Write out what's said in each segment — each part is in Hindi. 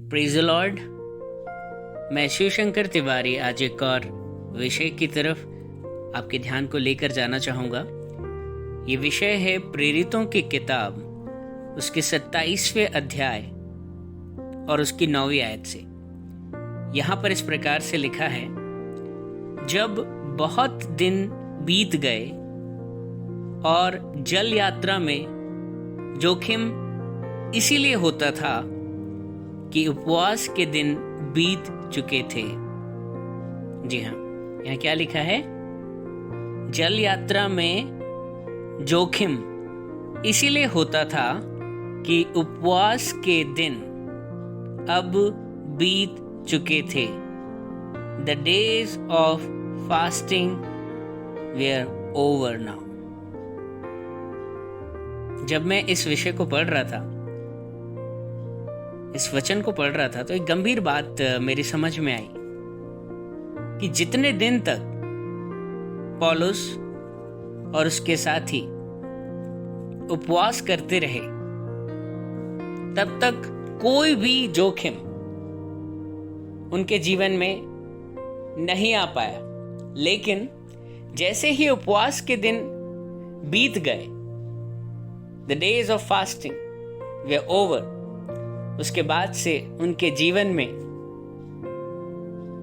Praise the Lord. मैं शिवशंकर तिवारी आज एक और विषय की तरफ आपके ध्यान को लेकर जाना चाहूँगा। ये विषय है प्रेरितों की किताब, उसके 27वें अध्याय और उसकी 9वीं आयत से। यहाँ पर इस प्रकार से लिखा है, जब बहुत दिन बीत गए और जल यात्रा में जोखिम इसीलिए होता था कि उपवास के दिन बीत चुके थे। जी हाँ, यहाँ क्या लिखा है? जल यात्रा में जोखिम इसीलिए होता था कि उपवास के दिन अब बीत चुके थे। The days of fasting were over now। जब मैं इस विषय को पढ़ रहा था, इस वचन को पढ़ रहा था, तो एक गंभीर बात मेरी समझ में आई कि जितने दिन तक पौलुस और उसके साथी उपवास करते रहे, तब तक कोई भी जोखिम उनके जीवन में नहीं आ पाया। लेकिन जैसे ही उपवास के दिन बीत गए, The days of fasting were over, उसके बाद से उनके जीवन में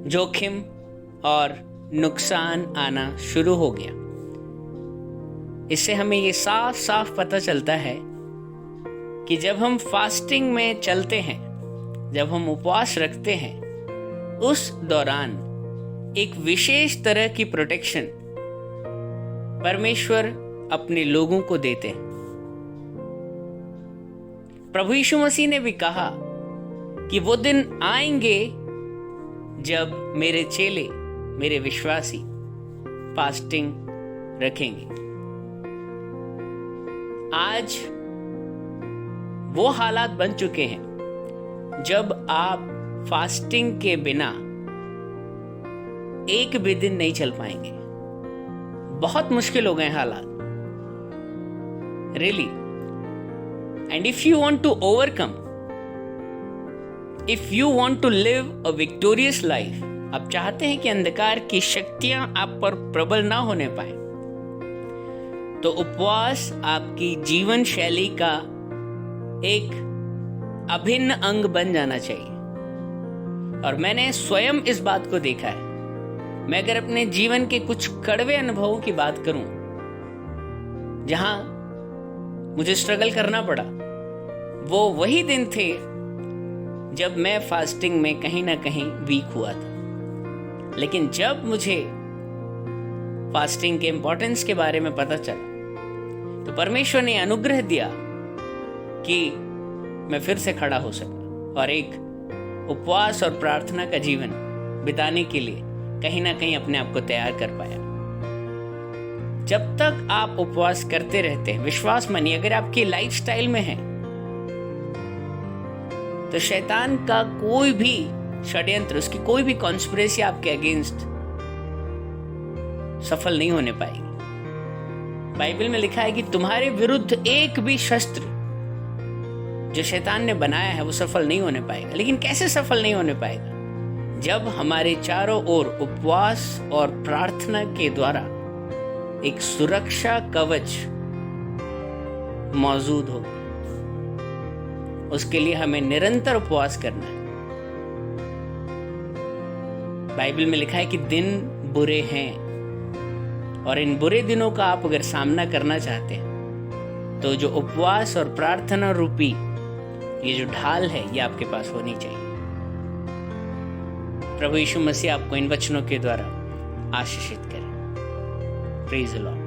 जोखिम और नुकसान आना शुरू हो गया। इससे हमें ये साफ साफ पता चलता है कि जब हम फास्टिंग में चलते हैं, जब हम उपवास रखते हैं, उस दौरान एक विशेष तरह की प्रोटेक्शन परमेश्वर अपने लोगों को देते हैं। प्रभु यीशु मसीह ने भी कहा कि वो दिन आएंगे जब मेरे चेले, मेरे विश्वासी फास्टिंग रखेंगे। आज वो हालात बन चुके हैं जब आप फास्टिंग के बिना एक भी दिन नहीं चल पाएंगे। बहुत मुश्किल हो गए हालात, really. And if you want to overcome, if you want to live a victorious life, आप चाहते हैं कि अंधकार की शक्तियां आप पर प्रबल ना होने पाए, तो उपवास आपकी जीवन शैली का एक अभिन्न अंग बन जाना चाहिए। और मैंने स्वयं इस बात को देखा है। मैं अगर अपने जीवन के कुछ कड़वे अनुभवों की बात करूं, जहां मुझे स्ट्रगल करना पड़ा, वो वही दिन थे जब मैं फास्टिंग में कहीं ना कहीं वीक हुआ था। लेकिन जब मुझे फास्टिंग के इंपॉर्टेंस के बारे में पता चला, तो परमेश्वर ने अनुग्रह दिया कि मैं फिर से खड़ा हो सका और एक उपवास और प्रार्थना का जीवन बिताने के लिए कहीं ना कहीं अपने आप को तैयार कर पाया। जब तक आप उपवास करते रहते हैं, विश्वास मानिए, अगर आपकी लाइफस्टाइल में है, तो शैतान का कोई भी षड्यंत्र, उसकी कोई भी कॉन्स्पिरेसी आपके अगेंस्ट सफल नहीं होने पाएगी। बाइबल में लिखा है कि तुम्हारे विरुद्ध एक भी शस्त्र जो शैतान ने बनाया है वो सफल नहीं होने पाएगा। लेकिन कैसे सफल नहीं होने पाएगा? जब हमारे चारों ओर उपवास और प्रार्थना के द्वारा एक सुरक्षा कवच मौजूद हो। उसके लिए हमें निरंतर उपवास करना है। बाइबल में लिखा है कि दिन बुरे हैं, और इन बुरे दिनों का आप अगर सामना करना चाहते हैं, तो जो उपवास और प्रार्थना रूपी ये जो ढाल है, ये आपके पास होनी चाहिए। प्रभु यीशु मसीह आपको इन वचनों के द्वारा आशीषित करे। Praise the Lord.